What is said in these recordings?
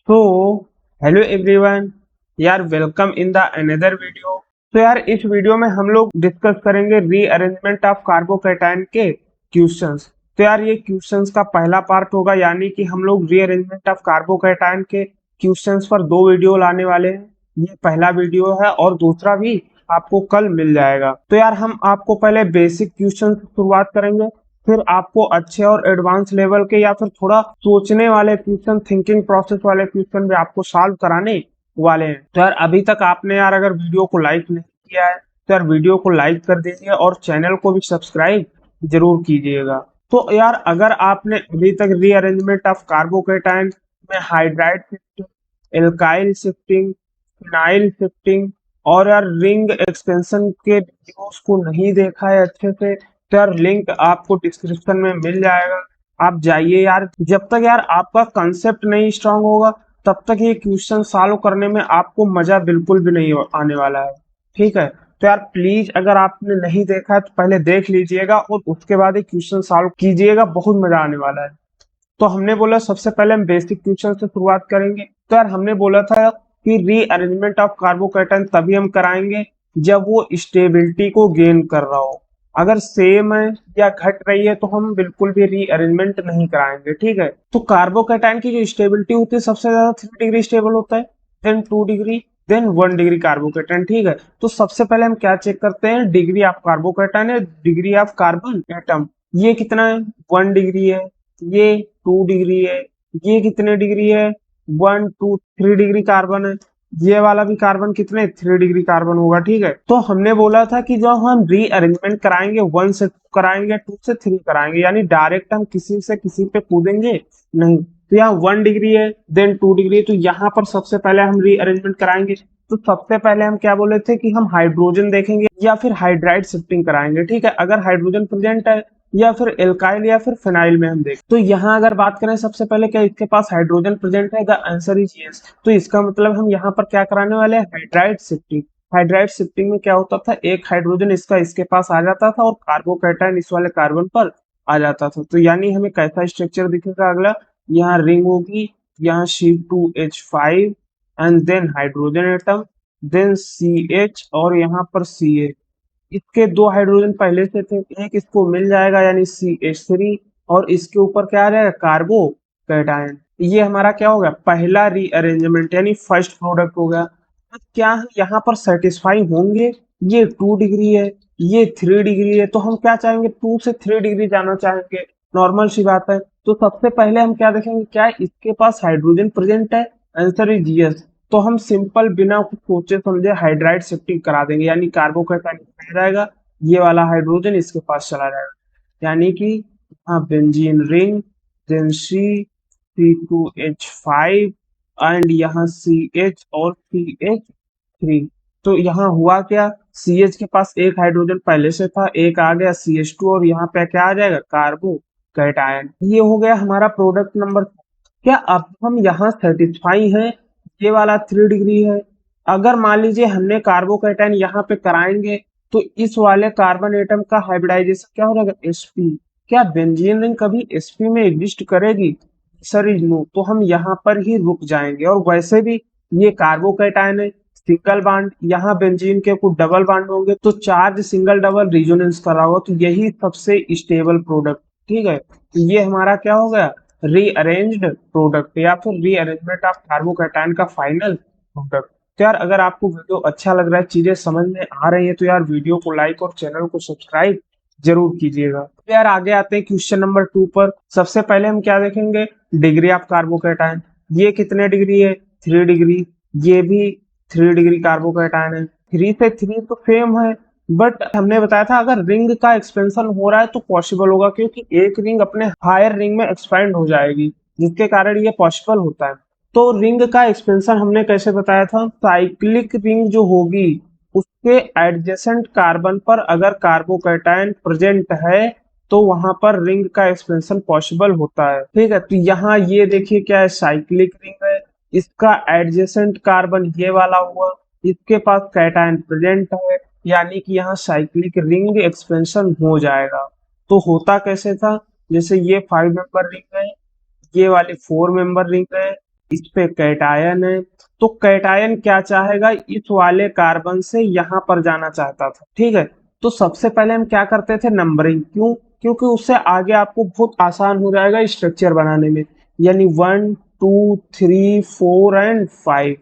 तो hello everyone यार, welcome in the another video. तो यार, इस वीडियो में हम लोग डिस्कस करेंगे रीअरेंजमेंट ऑफ कार्बोकैटायन के क्वेश्चंस। तो यार, ये क्वेश्चंस का पहला पार्ट होगा, यानी कि हम लोग रीअरेंजमेंट ऑफ कार्बोकैटायन के क्वेश्चंस पर दो वीडियो लाने वाले हैं। ये पहला वीडियो है और दूसरा भी आपको कल मिल जाएगा। तो यार, हम आपको पहले बेसिक क्वेश्चन से शुरुआत करेंगे, फिर आपको अच्छे और एडवांस लेवल के या फिर थोड़ा सोचने वाले क्वेश्चन, थिंकिंग प्रोसेस वाले क्वेश्चन भी आपको सॉल्व कराने वाले हैं। तो यार, अभी तक आपने यार अगर वीडियो को लाइक नहीं किया है तो यार वीडियो को लाइक कर दीजिए और चैनल को भी सब्सक्राइब जरूर कीजिएगा। तो यार, अगर आपने अभी तक रीअरेंजमेंट ऑफ कार्बोकेटाइन में hydride shifting, alkyl shifting, phenyl shifting और यार रिंग एक्सपेंशन के वीडियोस को नहीं देखा है अच्छे से, तो यार लिंक आपको डिस्क्रिप्शन में मिल जाएगा। आप जाइए यार। जब तक यार आपका कंसेप्ट नहीं स्ट्रांग होगा तब तक ये क्वेश्चन सॉल्व करने में आपको मजा बिल्कुल भी नहीं आने वाला है। ठीक है, तो यार प्लीज, अगर आपने नहीं देखा है तो पहले देख लीजिएगा और उसके बाद ये क्वेश्चन सॉल्व कीजिएगा, बहुत मजा आने वाला है। तो हमने बोला सबसे पहले हम बेसिक क्वेश्चन से शुरुआत करेंगे। तो यार, हमने बोला था कि रीअरेंजमेंट ऑफ कार्बोकैटायन तभी हम कराएंगे जब वो स्टेबिलिटी को गेन कर रहा हो। अगर सेम है या घट रही है तो हम बिल्कुल भी रीअरेंजमेंट नहीं कराएंगे। ठीक है, तो कार्बोकैटायन की जो स्टेबिलिटी होती है, सबसे ज्यादा 3 डिग्री स्टेबल होता है, then 2 degree, then 1 degree carbocation. ठीक है, तो सबसे पहले हम क्या चेक करते हैं, डिग्री ऑफ कार्बोकैटायन है, डिग्री ऑफ कार्बन एटम। ये कितना है, 1 डिग्री है। ये 2 डिग्री है। ये कितने डिग्री है, 1 2 3 डिग्री कार्बन है। ये वाला भी कार्बन कितने, 3 डिग्री कार्बन होगा। ठीक है, तो हमने बोला था कि जब हम रीअरेंजमेंट कराएंगे 1 से 2 कराएंगे, 2 से 3 कराएंगे, यानी डायरेक्ट हम किसी से किसी पे कूदेंगे नहीं। तो यहाँ 1 डिग्री है, देन 2 डिग्री है, तो यहाँ पर सबसे पहले हम रीअरेंजमेंट कराएंगे। तो सबसे पहले हम क्या बोले थे कि हम हाइड्रोजन देखेंगे या फिर हाइड्राइड शिफ्टिंग कराएंगे। ठीक है, अगर हाइड्रोजन प्रेजेंट है या फिर एल्काइल या फिर फिनाइल में हम देख, तो यहाँ अगर बात करें सबसे पहले, क्या इसके पास हाइड्रोजन प्रेजेंट है, द आंसर इज यस। तो इसका मतलब हम यहाँ पर क्या कराने वाले हैं, हाइड्राइड शिफ्टिंग। हाइड्राइड शिफ्टिंग में क्या होता था, एक हाइड्रोजन इसका इसके पास आ जाता था और कार्बोकैटायन इस वाले कार्बन पर आ जाता था। तो यानी हमें कैसा स्ट्रक्चर दिखेगा, अगला यहाँ रिंग होगी, यहाँ C2H5 and then hydrogen atom, then CH और यहाँ पर CH। इसके दो हाइड्रोजन पहले से थे, एक इसको मिल जाएगा यानी CH3, और इसके ऊपर क्या आ जाएगा, कार्बोकैटायन। ये हमारा क्या हो गया, पहला रीअरेंजमेंट यानी फर्स्ट प्रोडक्ट हो गया। अब क्या हम यहाँ पर सेटिस्फाई होंगे, ये 2 डिग्री है, ये 3 डिग्री है, तो हम क्या चाहेंगे, 2 से 3 डिग्री जाना चाहेंगे। नॉर्मल सी बात है। तो सबसे पहले हम क्या देखेंगे, क्या इसके पास हाइड्रोजन प्रेजेंट है, आंसर इज यस। तो हम सिंपल बिना कुछ सोचे समझे हाइड्राइड शिफ्टिंग करा देंगे, यानी कार्बोकैटायन रह जाएगा, ये वाला हाइड्रोजन इसके पास चला जाएगा। यानी कि हाँ, benzene ring, then C2H5 and यहाँ CH और CH3। तो यहाँ हुआ क्या, CH के पास एक हाइड्रोजन पहले से था, एक आ गया CH2 और यहाँ पे क्या आ जाएगा, कार्बोकैटायन। ये हो गया हमारा प्रोडक्ट नंबर। क्या अब हम यहाँ सेटिस्फाई हैं, ये वाला 3 डिग्री है। अगर मान लीजिए हमने कार्बोकैटायन यहाँ पे कराएंगे तो इस वाले कार्बन एटम का हाइब्रिडाइजेशन क्या हो जाएगा, sp। क्या बेंजीन रिंग कभी sp में एग्जिस्ट करेगी, सर इज नो। तो हम यहाँ पर ही रुक जाएंगे। और वैसे भी ये कार्बोकैटायन है, सिंगल बॉन्ड, यहाँ बेंजीन के कुछ डबल बॉन्ड होंगे तो चार्ज सिंगल डबल रिजोनेंस कर रहा होगा, तो यही सबसे स्टेबल प्रोडक्ट। ठीक है, तो ये हमारा क्या हो गया, रीअरेंज्ड प्रोडक्ट या फिर रीअरेंजमेंट ऑफ कार्बोकैटायन का फाइनल प्रोडक्ट। तो यार, अगर आपको वीडियो अच्छा लग रहा है, चीजें समझ में आ रही है, तो यार वीडियो को लाइक और चैनल को सब्सक्राइब जरूर कीजिएगा। तो यार, आगे आते हैं क्वेश्चन नंबर 2 पर। सबसे पहले हम क्या देखेंगे, डिग्री ऑफ कार्बोकैटायन। ये कितने डिग्री है, 3 डिग्री। ये भी 3 डिग्री कार्बोकैटायन है। 3 से 3 तो सेम है, बट हमने बताया था अगर रिंग का एक्सपेंशन हो रहा है तो पॉसिबल होगा, क्योंकि एक रिंग अपने हायर रिंग में एक्सपैंड हो जाएगी, जिसके कारण ये पॉसिबल होता है। तो रिंग का एक्सपेंशन हमने कैसे बताया था, साइक्लिक रिंग जो होगी उसके एडजेसेंट कार्बन पर अगर कार्बोकैटायन प्रेजेंट है तो वहां पर रिंग का एक्सपेंशन पॉसिबल होता है। ठीक है, तो यहाँ ये देखिए क्या है, साइक्लिक रिंग है, इसका एडजेसेंट कार्बन ये वाला हुआ, इसके पास कैटायन प्रेजेंट है, यानी कि यहाँ साइक्लिक रिंग एक्सपेंशन हो जाएगा। तो होता कैसे था, जैसे ये 5 मेंबर रिंग है, ये वाली 4 मेंबर रिंग है, इस पे कैटायन है, तो कैटायन क्या चाहेगा, इस वाले कार्बन से यहाँ पर जाना चाहता था। ठीक है, तो सबसे पहले हम क्या करते थे, नंबरिंग। क्यों? क्योंकि उससे आगे आपको बहुत आसान हो जाएगा स्ट्रक्चर बनाने में, यानी 1 2 3 4 एंड 5।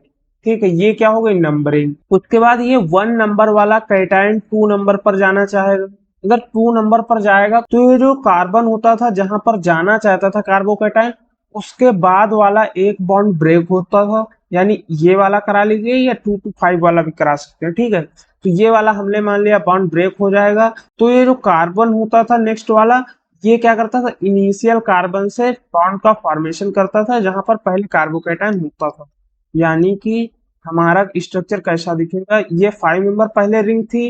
ठीक है, ये क्या हो गई, नंबरिंग। उसके बाद ये 1 नंबर वाला कैटायन 2 नंबर पर जाना चाहेगा। अगर 2 नंबर पर जाएगा तो ये जो कार्बन होता था जहां पर जाना चाहता था कार्बोकैटायन, उसके बाद वाला एक बॉन्ड ब्रेक होता था, यानी ये वाला करा लीजिए या 2 to 5 वाला भी करा सकते हैं। ठीक है, तो ये वाला हमने मान लिया बॉन्ड ब्रेक हो जाएगा, तो ये जो कार्बन होता था नेक्स्ट वाला, ये क्या करता था, इनिशियल कार्बन से बॉन्ड का फॉर्मेशन करता था जहां पर पहले कार्बोकैटायन होता था। यानी कि हमारा स्ट्रक्चर कैसा दिखेगा, ये 5 मेंबर पहले रिंग थी,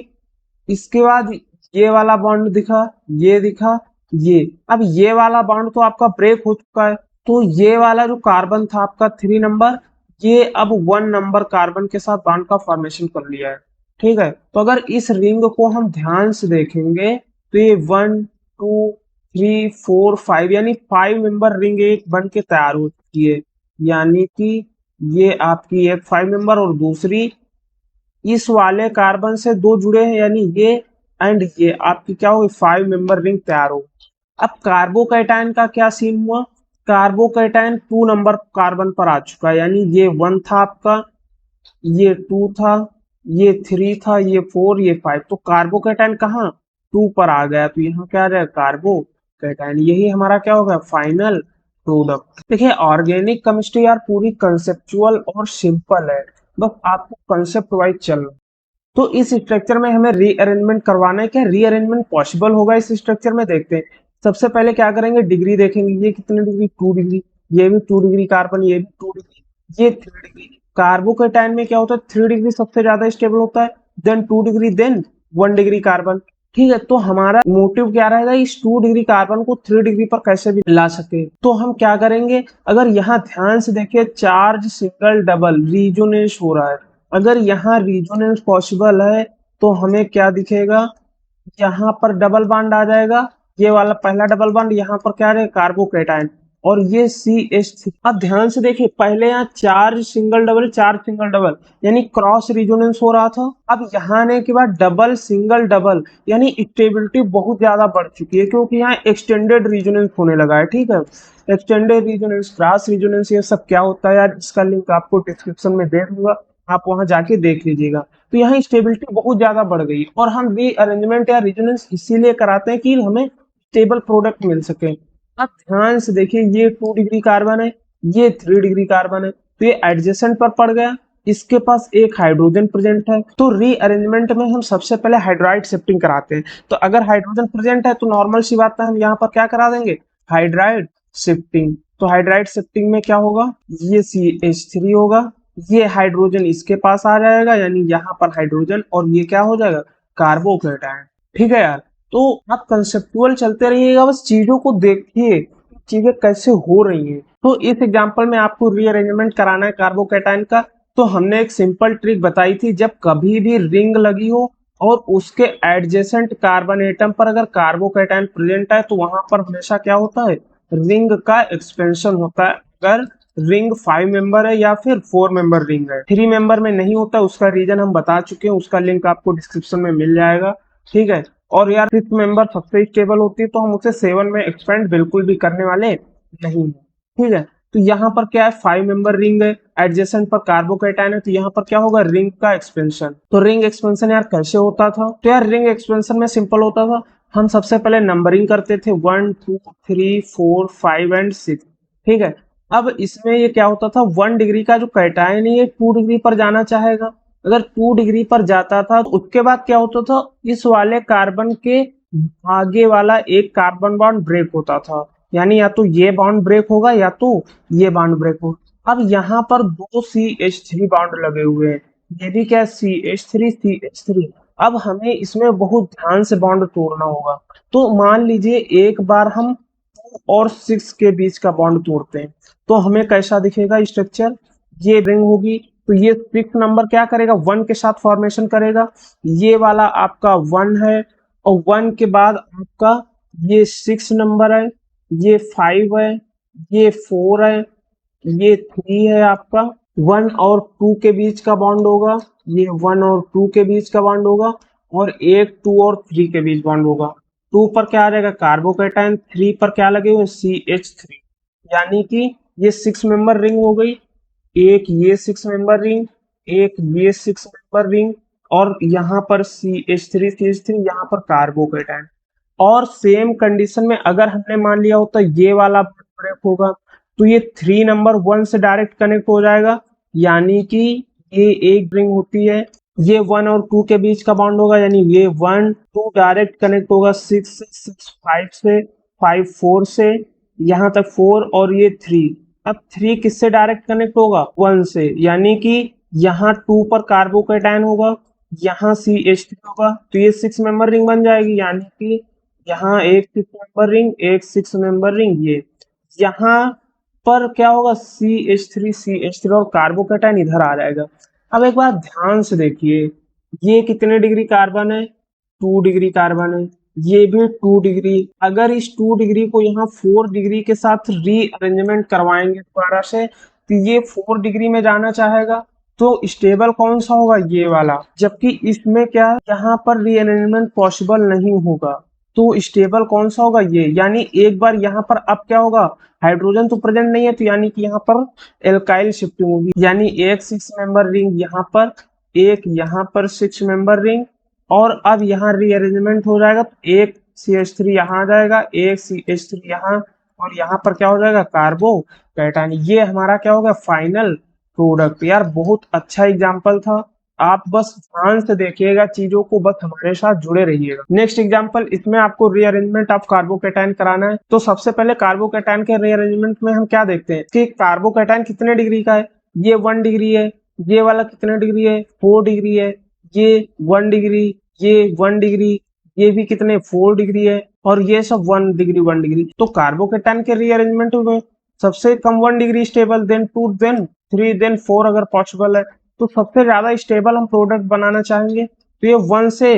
इसके बाद ये वाला बॉन्ड दिखा, ये दिखा, ये। अब ये वाला बॉन्ड तो आपका ब्रेक हो चुका है, तो ये वाला जो कार्बन था आपका 3 नंबर, ये अब 1 नंबर कार्बन के साथ बॉन्ड का फॉर्मेशन कर लिया है। ठीक है, तो अगर इस रिंग को हम ध्यान से देखेंगे तो ये 1 2 3 4 5 यानी 5 मेंबर रिंग एक बन के तैयार हो चुकी है। यानी कि ये आपकी एक 5 मेंबर और दूसरी इस वाले कार्बन से 2 जुड़े हैं, यानी ये एंड ये आपकी क्या होगी, 5 मेंबर रिंग तैयार हो। अब कार्बोकैटायन का क्या सीन हुआ, कार्बोकैटायन 2 नंबर कार्बन पर आ चुका है, यानी ये 1 था आपका, ये 2 था, ये 3 था, ये 4, ये 5। तो कार्बोकैटायन कहाँ, 2 पर आ गया, तो यहाँ क्या आ जाएगा, कार्बोकैटायन। यही हमारा क्या होगा, फाइनल प्रोडक्ट। देखिए ऑर्गेनिक केमिस्ट्री यार पूरी कंसेप्चुअल और सिंपल है, बस आपको कंसेप्ट वाइज चलना। तो इस स्ट्रक्चर में हमें रीअरेंजमेंट करवाना है, क्या रीअरेंजमेंट पॉसिबल होगा इस स्ट्रक्चर में, देखते हैं। सबसे पहले क्या करेंगे, डिग्री देखेंगे, ये कितने डिग्री, 2 डिग्री, ये भी 2 डिग्री कार्बन, ये भी 2 डिग्री, ये 3 डिग्री। कार्बोकैटायन में क्या होता है, 3 डिग्री सबसे ज्यादा स्टेबल होता है, then 2 degree, then 1 degree carbon. ठीक है, तो हमारा मोटिव क्या रहेगा, इस 2 डिग्री कार्बन को 3 डिग्री पर कैसे भी ला सके। तो हम क्या करेंगे, अगर यहाँ ध्यान से देखिए चार्ज सिंगल डबल रिजोनेंस हो रहा है, अगर यहाँ रिजोनेंस पॉसिबल है तो हमें क्या दिखेगा, यहाँ पर डबल बॉन्ड आ जाएगा, ये वाला पहला डबल बॉन्ड, यहाँ पर क्या है, कार्बोकैटायन, और ये CH3। अब ध्यान से देखिए पहले यहाँ charge single double, charge single double, यानी क्रॉस रिजोनेंस हो रहा था। अब यहाँ आने के बाद डबल सिंगल डबल, यानी स्टेबिलिटी बहुत ज्यादा बढ़ चुकी है, क्योंकि यहाँ एक्सटेंडेड रिजोनेंस होने लगा है। ठीक है, एक्सटेंडेड रिजोनेंस, क्रॉस रिजोनेंस, ये सब क्या होता है यार, इसका लिंक आपको डिस्क्रिप्शन में दे दूंगा, आप वहां जाके देख लीजिएगा। तो यहाँ स्टेबिलिटी बहुत ज्यादा बढ़ गई, और हम रीअरेंजमेंट या रिजोनेंस इसीलिए कराते हैं कि हमें स्टेबल प्रोडक्ट मिल सके। अब ध्यान से देखिए ये 2 डिग्री कार्बन है, ये 3 डिग्री कार्बन है, तो ये एडजेसेंट पर पड़ गया, इसके पास एक हाइड्रोजन प्रेजेंट है। तो रीअरेंजमेंट में हम सबसे पहले हाइड्राइड शिफ्टिंग कराते हैं, तो अगर हाइड्रोजन प्रेजेंट है तो नॉर्मल सी बात है, हम यहाँ पर क्या करा देंगे, हाइड्राइड शिफ्टिंग। तो हाइड्राइड शिफ्टिंग में क्या होगा, ये CH3 होगा, ये हाइड्रोजन इसके पास आ जाएगा, यानी यहाँ पर हाइड्रोजन, और ये क्या हो जाएगा, कार्बोकैटायन। ठीक है यार, तो आप कंसेप्चुअल चलते रहिएगा, बस चीजों को देखिए चीजें कैसे हो रही हैं। तो इस एग्जांपल में आपको रीअरेंजमेंट कराना है कार्बोकैटायन का, तो हमने एक सिंपल ट्रिक बताई थी, जब कभी भी रिंग लगी हो और उसके एडजेसेंट कार्बन एटम पर अगर कार्बोकैटायन प्रेजेंट है, तो वहां पर हमेशा क्या होता है, रिंग का एक्सपेंशन होता है। अगर रिंग 5 मेंबर है या फिर 4 मेंबर रिंग है, 3 मेंबर में नहीं होता, उसका रीजन हम बता चुके हैं, उसका लिंक आपको डिस्क्रिप्शन में मिल जाएगा। ठीक है, और यार 6 मेंबर सबसे स्टेबल होती है, तो हम उसे 7 में एक्सपेंड बिल्कुल भी करने वाले नहीं है। ठीक है, तो यहाँ पर क्या है, 5 मेंबर रिंग है, एडजेसेंट पर कार्बोकैटायन है, तो यहाँ पर क्या होगा, रिंग का एक्सपेंशन। तो रिंग एक्सपेंशन यार कैसे होता था, तो यार रिंग एक्सपेंशन में सिंपल होता था, हम सबसे पहले नंबरिंग करते थे 1 2 3 4 5 एंड 6। ठीक है, अब इसमें ये क्या होता था, 1 डिग्री का जो कैटायन है ये 2 डिग्री पर जाना चाहेगा, अगर 2 डिग्री पर जाता था तो उसके बाद क्या होता था, इस वाले कार्बन के आगे वाला एक कार्बन बॉन्ड ब्रेक होता था, यानी या तो ये बॉन्ड ब्रेक होगा या तो ये बॉन्ड ब्रेक होगा। अब यहाँ पर 2 CH3 बॉन्ड लगे हुए हैं, ये भी क्या, CH3 अब हमें इसमें बहुत ध्यान से बॉन्ड तोड़ना होगा। तो मान लीजिए एक बार हम 2 और 6 के बीच का बॉन्ड तोड़ते हैं, तो हमें कैसा दिखेगा स्ट्रक्चर, ये रिंग होगी, तो ये 6 नंबर क्या करेगा, 1 के साथ फॉर्मेशन करेगा, ये वाला आपका 1 है, और 1 के बाद आपका ये 6 नंबर है, ये 5 है, ये 4 है, ये 3 है आपका, 1 और 2 के बीच का बॉन्ड होगा, ये 1 और 2 के बीच का बॉन्ड होगा, और एक 2 और 3 के बीच बॉन्ड होगा। 2 पर क्या आ जाएगा कार्बोकेटाइन, 3 पर क्या लगे हुए CH3, यानी कि ये 6 मेंबर रिंग हो गई। एक ये 6 मेंबर रिंग, एक ये 6 मेंबर रिंग, और यहाँ पर CH3 यहाँ पर कार्बोकेटाइन। और सेम कंडीशन में अगर हमने मान लिया होता ये वाला ब्रेक होगा, तो ये 3 नंबर 1 से डायरेक्ट कनेक्ट हो जाएगा, यानी कि ये एक रिंग होती है। ये 1 और 2 के बीच का बॉन्ड होगा, यानी ये 1 2 डायरेक्ट कनेक्ट होगा 6 से, 6 5 से, 5 4 से, यहाँ तक 4, और ये 3। अब 3 किससे डायरेक्ट कनेक्ट होगा 1 से, यानी कि यहाँ 2 पर कार्बोकेटाइन होगा, यहाँ CH3 होगा, तो ये 6 मेंबर रिंग बन जाएगी, यानी कि यहाँ एक 6 मेंबर रिंग, एक 6 मेंबर रिंग। ये यहाँ पर क्या होगा CH3 और कार्बोकेटाइन इधर आ जाएगा। अब एक बात ध्यान से देखिए, ये कितने डिग्री कार्बन है, 2 डिग्री कार्बन है, ये भी 2 डिग्री। अगर इस 2 डिग्री को यहाँ 4 डिग्री के साथ रीअरेंजमेंट करवाएंगे दोबारा से, तो ये 4 डिग्री में जाना चाहेगा, तो स्टेबल कौन सा होगा ये वाला, जबकि इसमें क्या यहाँ पर रीअरेंजमेंट पॉसिबल नहीं होगा, तो स्टेबल कौन सा होगा ये। यानी एक बार यहाँ पर अब क्या होगा, हाइड्रोजन तो प्रेजेंट नहीं है, तो यानी कि यहाँ पर एल्काइल शिफ्टिंग होगी, यानी एक 6 मेंबर रिंग यहाँ पर, एक यहाँ पर 6 मेंबर रिंग, और अब यहाँ रीअरेंजमेंट हो जाएगा, तो एक CH3 यहाँ आ जाएगा, एक CH3 यहाँ, और यहाँ पर क्या हो जाएगा कार्बोकेटाइन। ये हमारा क्या होगा फाइनल प्रोडक्ट। यार बहुत अच्छा एग्जाम्पल था, आप बस ध्यान से देखिएगा चीजों को, बस हमारे साथ जुड़े रहिएगा। नेक्स्ट एग्जांपल, इसमें आपको रीअरेंजमेंट ऑफ कार्बोकेटाइन कराना है। तो सबसे पहले कार्बोकेटाइन के रीअरेंजमेंट में हम क्या देखते हैं कि कार्बोकेटाइन कितने डिग्री का है, ये 1 डिग्री है, ये वाला कितने डिग्री है 4 डिग्री है, ये 1 डिग्री, ये 1 डिग्री, ये भी कितने 4 डिग्री है, और ये सब 1 डिग्री 1 डिग्री। तो कार्बोकेटाइन के रीअरेंजमेंट में सबसे कम 1 degree stable, then 2, then 3, then 4 अगर पॉसिबल है, तो सबसे ज्यादा स्टेबल हम प्रोडक्ट बनाना चाहेंगे, तो ये 1 से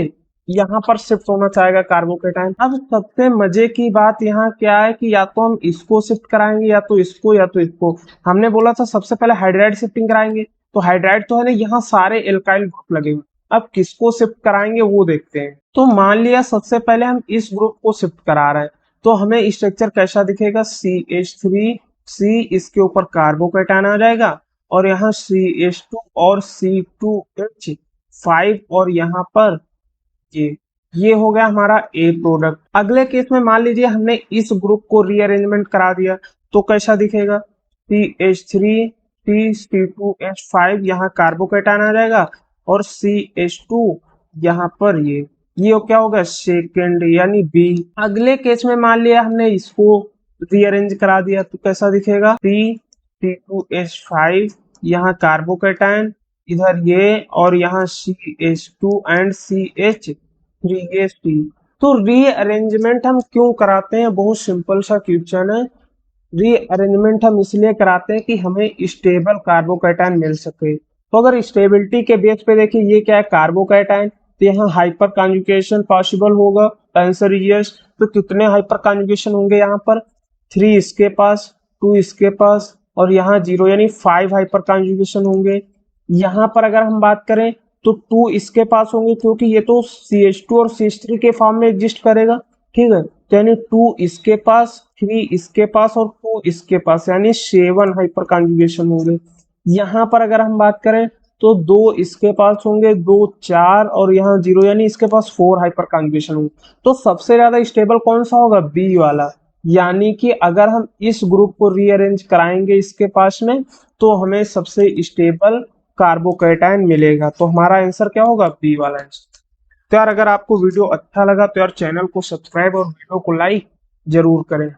यहाँ पर शिफ्ट होना चाहेगा कार्बोकेटाइन। अब सबसे मजे की बात यहाँ क्या है कि या तो हम इसको शिफ्ट कराएंगे, या तो इसको, या तो इसको। हमने बोला था सबसे पहले हाइड्राइड शिफ्टिंग कराएंगे, तो हाइड्राइड तो है ना, यहाँ सारे एल्काइल ग्रुप लगे हुए, अब किसको शिफ्ट कराएंगे वो देखते हैं। तो मान लिया सबसे पहले हम इस ग्रुप को शिफ्ट करा रहे हैं, तो हमें स्ट्रक्चर कैसा दिखेगा, CH3C, इसके ऊपर कार्बोकेटाइन आ जाएगा, और यहाँ CH2 और C2H5, और यहाँ पर ये हो गया हमारा ए प्रोडक्ट। अगले केस में मान लीजिए हमने इस ग्रुप को रीअरेंजमेंट करा दिया, तो कैसा दिखेगा, CH3C2H5, यहाँ कार्बोकेटाइन आ जाएगा, और CH2 यहाँ पर ये क्या होगा सेकेंड यानी बी। अगले केस में मान लिया हमने इसको रीअरेंज करा दिया, तो कैसा दिखेगा, C2H5, यहाँ कार्बोकेटाइन, इधर ये, और यहाँ CH2 एंड CH3 तो रीअरेंजमेंट हम क्यों कराते हैं, बहुत सिंपल सा क्वेश्चन है। रीअरेंजमेंट हम इसलिए कराते हैं कि हमें स्टेबल कार्बोकेटाइन मिल सके। तो अगर स्टेबिलिटी के बेस पे देखिए, ये क्या है कार्बोकेटाइन, तो यहाँ हाइपर कॉन्जुगेशन पॉसिबल होगा, आंसर यस। तो कितने हाइपर कॉन्जुगेशन होंगे यहाँ पर, 3 इसके पास, 2 इसके पास, और यहाँ 0, यानी 5 हाइपर कॉन्जुगेशन होंगे। यहाँ पर अगर हम बात करें तो 2 इसके पास होंगे, क्योंकि ये तो CH2 और CH3 के फॉर्म में एग्जिस्ट करेगा, ठीक है, तो यानी 2 इसके पास, 3 इसके पास, और 2 इसके पास, यानी 7 हाइपर कॉन्जुगेशन होंगे। यहाँ पर अगर हम बात करें तो 2 इसके पास होंगे, 2 4, और यहाँ 0, यानी इसके पास 4 हाइपर कॉन्जुगेशन होंगे। तो सबसे ज्यादा स्टेबल कौन सा होगा, बी वाला। यानी कि अगर हम इस ग्रुप को रीअरेंज कराएंगे इसके पास में, तो हमें सबसे स्टेबल कार्बोकेटाइन मिलेगा। तो हमारा आंसर क्या होगा, बी वाला आंसर। तो यार अगर आपको वीडियो अच्छा लगा तो यार चैनल को सब्सक्राइब और वीडियो को लाइक जरूर करें।